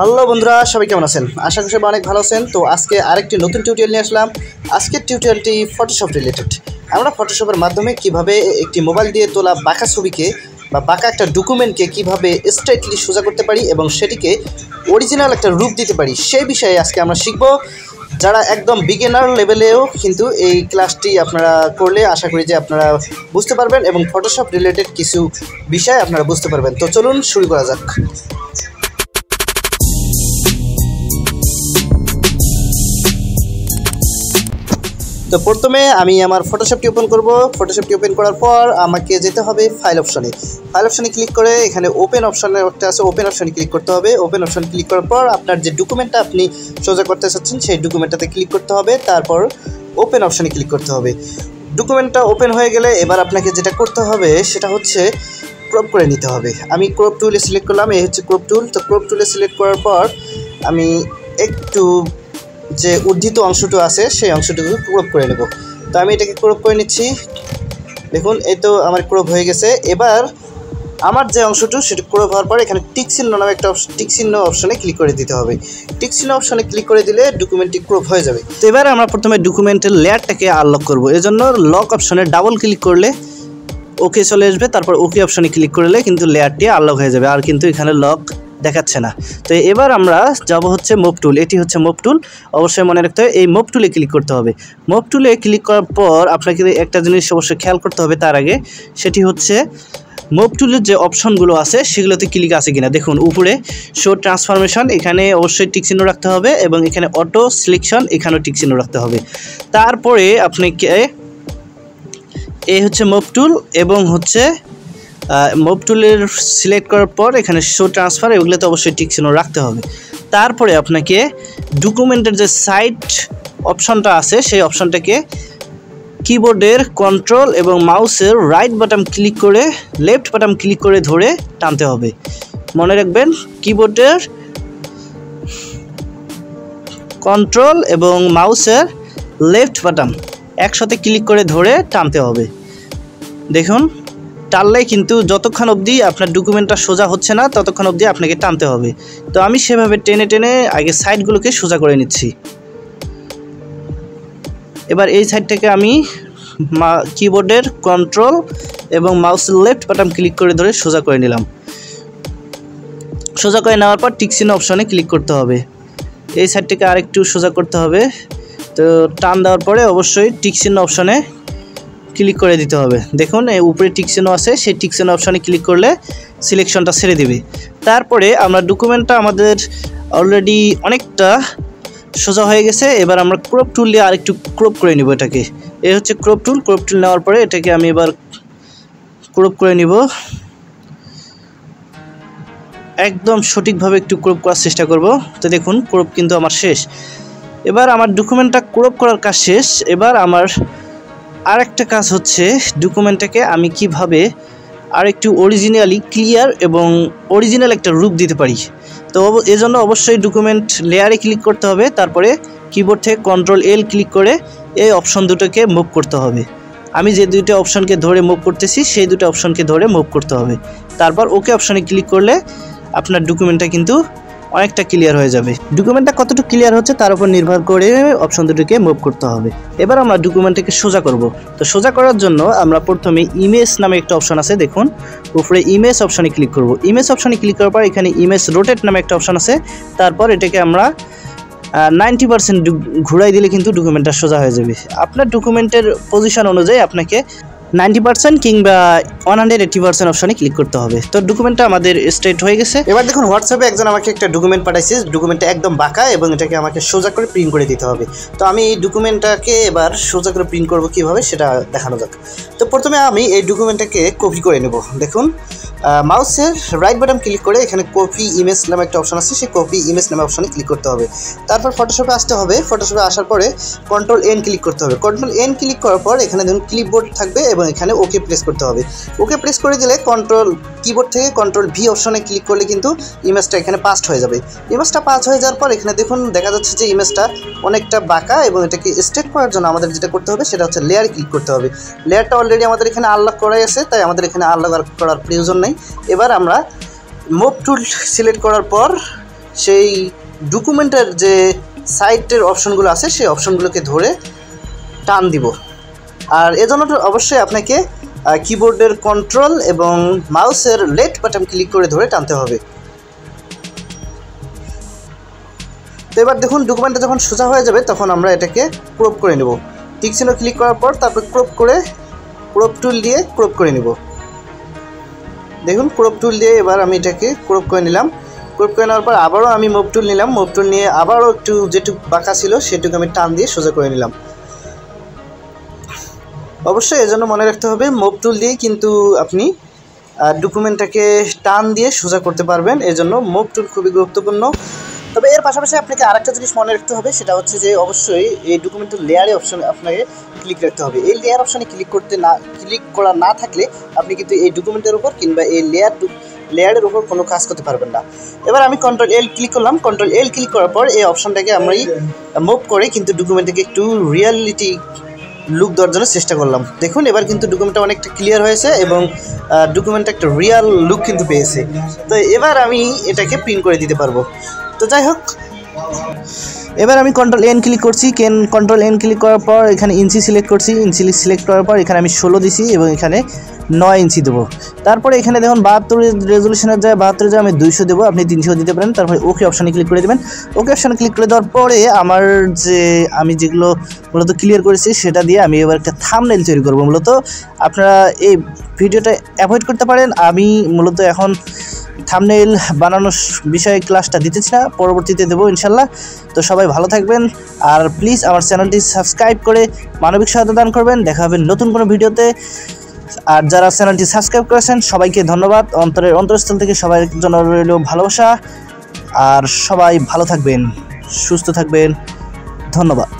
Hello বন্ধুরা, সবাই কেমন আছেন? আশা করি সবাই অনেক ভালো আছেন। তো আজকে আরেকটি নতুন টিউটোরিয়াল নিয়ে আসলাম। আজকের টিউটোরিয়ালটি ফটোশপ রিলেটেড। আমরা ফটোশপের মাধ্যমে কিভাবে একটি মোবাইল দিয়ে তোলা বাঁকা ছবিকে বা বাঁকা একটা ডকুমেন্টকে কিভাবে স্ট্রেটলি সোজা করতে পারি এবং সেটিকে অরিজিনাল একটা রূপ দিতে পারি, সেই বিষয়ে আজকে আমরা শিখব। যারা একদম বিগিনার লেভেলেও কিন্তু এই ক্লাসটি আপনারা করলে আশা করি যে আপনারা বুঝতে পারবেন এবং ফটোশপ রিলেটেড কিছু বিষয় আপনারা বুঝতে পারবেন। তো চলুন শুরু করা যাক। তো প্রথমে আমি আমার ফটোশপটি ওপেন করব। ফটোশপটি ওপেন করার পর আমাকে যেতে হবে ফাইল অপশনে। ফাইল অপশনে ক্লিক করে এখানে ওপেন অপশনে একটা আছে, ওপেন অপশনে ক্লিক করতে হবে। ওপেন অপশন ক্লিক করার পর আপনার যে ডকুমেন্টটা আপনি সোজা করতে চাচ্ছেন সেই ডকুমেন্টটাতে ক্লিক করতে হবে। তারপর ওপেন অপশনে ক্লিক করতে হবে। ডকুমেন্টটা ওপেন হয়ে গেলে এবার আপনাকে যেটা করতে হবে সেটা হচ্ছে ক্রপ করে নিতে হবে। আমি ক্রপ টুলে সিলেক্ট করলাম, এই হচ্ছে ক্রপ টুল। তো ক্রপ টুলে সিলেক্ট করার পর আমি একটু যে উদ্ধৃত অংশটুকু আছে সেই অংশটুকু ক্রপ করে নেব। তো আমি এটাকে ক্রপ করে নিচ্ছি। দেখুন, এই তো আমার ক্রপ হয়ে গেছে। এবার আমার যে অংশটুকু সেটা ক্রপ হওয়ার পর এখানে টিক চিহ্ন নামে একটা টিক চিহ্ন অপশনে ক্লিক করে দিতে হবে। টিক চিহ্ন অপশনে ক্লিক করে দিলে ডকুমেন্টটি ক্রপ হয়ে যাবে। তো এবার আমরা প্রথমে ডকুমেন্টের লেয়ারটাকে আনলক করব। এজন্য লক অপশনে ডাবল ক্লিক করলে ওকে চলে আসবে। তারপর ওকে অপশনে ক্লিক করলে কিন্তু লেয়ারটি আনলক হয়ে যাবে, আর কিন্তু এখানে লক দেখাচ্ছে না। তো এবার আমরা যাব হচ্ছে মুভ টুল। এটি হচ্ছে মুভ টুল, অবশ্যই মনে রাখতে হবে এই মুভ টুলে ক্লিক করতে হবে। মুভ টুলে ক্লিক করার পর আপনাকে একটা জিনিস অবশ্যই খেয়াল করতে হবে তার আগে, সেটি হচ্ছে মুভ টুলের যে অপশনগুলো আছে সেগুলোতে ক্লিক আছে কিনা। দেখুন উপরে শো ট্রান্সফরমেশন, এখানে অবশ্যই টিক চিহ্ন রাখতে হবে এবং এখানে অটো সিলেকশন, এখানেও টিক চিহ্ন রাখতে হবে। তারপরে আপনাকে এই হচ্ছে মুভ টুল এবং হচ্ছে মুভ টুলের সিলেক্ট করার পর এখানে শো ট্রান্সফার, এগুলোতে অবশ্যই টিক চিহ্ন রাখতে হবে। তারপরে আপনাকে ডকুমেন্টের যে সাইড অপশনটা আছে সেই অপশনটাকে কিবোর্ডের কন্ট্রোল এবং মাউসের রাইট বাটন ক্লিক করে লেফট বাটন ক্লিক করে ধরে টানতে হবে। মনে রাখবেন কিবোর্ডের কন্ট্রোল এবং মাউসের লেফট বাটন একসাথে ক্লিক করে ধরে টানতে হবে। দেখুন, টানলে কিন্তু যতক্ষণ অবধি আপনার ডকুমেন্টটা সোজা হচ্ছে না ততক্ষণ অবধি আপনাকে টানতে হবে। তো আমি সেভাবে টেনে টেনে আগে সাইডগুলোকে সোজা করে নিচ্ছি। এবার এই সাইডটাকে আমি কিবোর্ডের কন্ট্রোল এবং মাউসের লেফট বাটন ক্লিক করে ধরে সোজা করে নিলাম। সোজা করে নেওয়ার পর টিক চিহ্ন অপশনে ক্লিক করতে হবে। এই সাইডটাকে আরেকটু সোজা করতে হবে। তো টান দেওয়ার পরে অবশ্যই টিক চিহ্ন অপশনে ক্লিক করে দিতে হবে। দেখুন এই উপরে টিক চিহ্ন আছে, সেই টিক চিহ্ন অপশনে ক্লিক করলে সিলেকশনটা ছেড়ে দিবে। তারপরে আমরা ডকুমেন্টটা আমাদের অলরেডি অনেকটা সোজা হয়ে গেছে। এবার আমরা ক্রপ টুল দিয়ে আরেকটু ক্রপ করে নিব এটাকে। এই হচ্ছে ক্রপ টুল। ক্রপ টুল নেওয়ার পরে এটাকে আমি এবার ক্রপ করে নিব। একদম সঠিকভাবে একটু ক্রপ করার চেষ্টা করব। তো দেখুন ক্রপ কিন্তু আমার শেষ। এবার আমার ডকুমেন্টটা ক্রপ করার কাজ শেষ। এবার আমার আরেকটা কাজ হচ্ছে ডকুমেন্টটাকে আমি কিভাবে আরেকটু অরিজিনালি ক্লিয়ার এবং অরিজিনাল একটা রূপ দিতে পারি। তো এজন্য অবশ্যই ডকুমেন্ট লেয়ারে ক্লিক করতে হবে। তারপরে কিবোর্ড থেকে কন্ট্রোল এল ক্লিক করে এই অপশন দুটোকে মুভ করতে হবে। আমি যে দুটো অপশনকে ধরে মুভ করতেছি সেই দুটো অপশনকে ধরে মুভ করতে হবে। তারপর ওকে অপশনে ক্লিক করলে আপনার ডকুমেন্টটা কিন্তু অনেকটা ক্লিয়ার হয়ে যাবে। ডকুমেন্টটা কতটুকু ক্লিয়ার হচ্ছে তার উপর নির্ভর করে অপশন দুটোকে মুভ করতে হবে। এবার আমরা ডকুমেন্টটাকে সোজা করব। তো সোজা করার জন্য আমরা প্রথমে ইমেজ নামে একটা অপশন আছে, দেখুন উপরে ইমেজ অপশনে ক্লিক করব। ইমেজ অপশনে ক্লিক করার পর এখানে ইমেজ রোটেট নামে একটা অপশন আছে। তারপর এটাকে আমরা 90% ঘুরাই দিলে কিন্তু ডকুমেন্টটা সোজা হয়ে যাবে। আপনার ডকুমেন্টের পজিশন অনুযায়ী আপনাকে 90% কিংবা 180% অপশনে ক্লিক করতে হবে। তো ডকুমেন্টটা আমাদের স্ট্রেট হয়ে গেছে। এবার দেখুন হোয়াটসঅ্যাপে একজন আমাকে একটা ডকুমেন্ট পাঠাইছে, ডকুমেন্টটা একদম বাঁকা এবং এটাকে আমাকে সোজা করে প্রিন্ট করে দিতে হবে। তো আমি এই ডকুমেন্টটাকে এবার সোজা করে প্রিন্ট করব কীভাবে সেটা দেখানো যাক। তো প্রথমে আমি এই ডকুমেন্টটাকে কপি করে নেব। দেখুন মাউসের রাইট বাটন ক্লিক করে এখানে কপি ইমেজ নামে একটা অপশন আছে, সেই কপি ইমেজ নামে অপশনে ক্লিক করতে হবে। তারপর ফটোশপে আসতে হবে। ফটোশপে আসার পরে কন্ট্রোল এন ক্লিক করতে হবে। কন্ট্রোল এন ক্লিক করার পর এখানে দেখুন ক্লিপবোর্ড থাকবে এবং এখানে ওকে প্রেস করতে হবে। ওকে প্রেস করে দিলে কিবোর্ড থেকে কন্ট্রোল ভি অপশনে ক্লিক করলে কিন্তু ইমেজটা এখানে পাস্ট হয়ে যাবে। ইমেজটা পাস হয়ে যাওয়ার পর এখানে দেখুন দেখা যাচ্ছে যে ইমেজটা অনেকটা বাঁকা এবং এটাকে স্ট্রেট করার জন্য আমাদের যেটা করতে হবে সেটা হচ্ছে লেয়ারে ক্লিক করতে হবে। লেয়ারটা অলরেডি আমাদের এখানে আনলক করাই আছে, তাই আমাদের এখানে আনলক করার প্রয়োজন নেই। এবার আমরা মুভ টুল সিলেক্ট করার পর সেই ডকুমেন্টের যে সাইটের অপশনগুলো আছে সেই অপশনগুলোকে ধরে টান দিব। আর এজন্য অবশ্যই আপনাকে কিবোর্ডের কন্ট্রোল এবং মাউসের লেফট বাটন ক্লিক করে ধরে টানতে হবে। তো এবার দেখুন ডকুমেন্টটা যখন সোজা হয়ে যাবে তখন আমরা এটাকে ক্রপ করে নেব। টিক চিহ্ন ক্লিক করার পর তারপর ক্রপ টুল দিয়ে ক্রপ করে নেব। দেখুন ক্রপ টুল দিয়ে এবার আমি এটাকে ক্রপ করে নিলাম। ক্রপ করে নেওয়ার পর আবারও আমি মুভ টুল নিলাম। মুভ টুল নিয়ে আবারও একটু যেটুকু বাঁকা ছিল সেটুকু আমি টান দিয়ে সোজা করে নিলাম। অবশ্যই এজন্য মনে রাখতে হবে মুভ টুল দিয়ে কিন্তু আপনি ডকুমেন্টটাকে টান দিয়ে সোজা করতে পারবেন, এজন্য মুভ টুল খুবই গুরুত্বপূর্ণ। তবে এর পাশাপাশি আপনাকে আরেকটা জিনিস মনে রাখতে হবে, সেটা হচ্ছে যে অবশ্যই এই ডকুমেন্টের লেয়ারে অপশনে আপনাকে ক্লিক রাখতে হবে। এই লেয়ার অপশনে ক্লিক করা না থাকলে আপনি কিন্তু এই ডকুমেন্টের উপর কিংবা এই লেয়ারের উপর কোনো কাজ করতে পারবেন না। এবার আমি কন্ট্রোল এল ক্লিক করলাম। কন্ট্রোল এল ক্লিক করার পর এই অপশনটাকে আমি মুভ করে কিন্তু ডকুমেন্টটাকে একটু রিয়ালিটি লুক দেওয়ার জন্য চেষ্টা করলাম। দেখুন এবার কিন্তু ডকুমেন্টটা অনেকটা ক্লিয়ার হয়েছে এবং ডকুমেন্টটা একটা রিয়াল লুক কিন্তু পেয়েছে। তো এবার আমি এটাকে প্রিন্ট করে দিতে পারবো। তো যাই হোক, এবার আমি কন্ট্রোল এন ক্লিক করছি। কন্ট্রোল এন ক্লিক করার পর এখানে ইঞ্চি সিলেক্ট করছি। ইঞ্চি সিলেক্ট করার পর এখানে আমি 16 দিছি এবং এখানে 9 ইঞ্চি দেবো। তারপরে এখানে দেখুন 72 রেজলিউশনের যায় 72 যায় আমি 200 দেবো, আপনি 300 দিতে পারেন। তারপরে ওকে অপশানে ক্লিক করে দেবেন। ওকে অপশানে ক্লিক করে দেওয়ার পরে আমি যেগুলো মূলত ক্লিয়ার করেছি সেটা দিয়ে আমি এবার একটা থাম্বনেইল তৈরি করবো। মূলত আপনারা এই ভিডিওটা অ্যাভয়েড করতে পারেন। আমি মূলত এখন থাম্বনেইল বানানোর বিষয়ে ক্লাসটা দিতেছি না, পরবর্তীতে দেবো ইনশাল্লাহ। তো সবাই ভালো থাকবেন আর প্লিজ আমার চ্যানেলটি সাবস্ক্রাইব করে মানবিক সহায়তা দান করবেন। দেখা হবে নতুন কোনো ভিডিওতে। আর যারা চ্যানেলটি সাবস্ক্রাইব করেছেন সবাইকে ধন্যবাদ। অন্তরস্থল থেকে সবার জন্য রইল ভালোবাসা। আর সবাই ভালো থাকবেন, সুস্থ থাকবেন। ধন্যবাদ।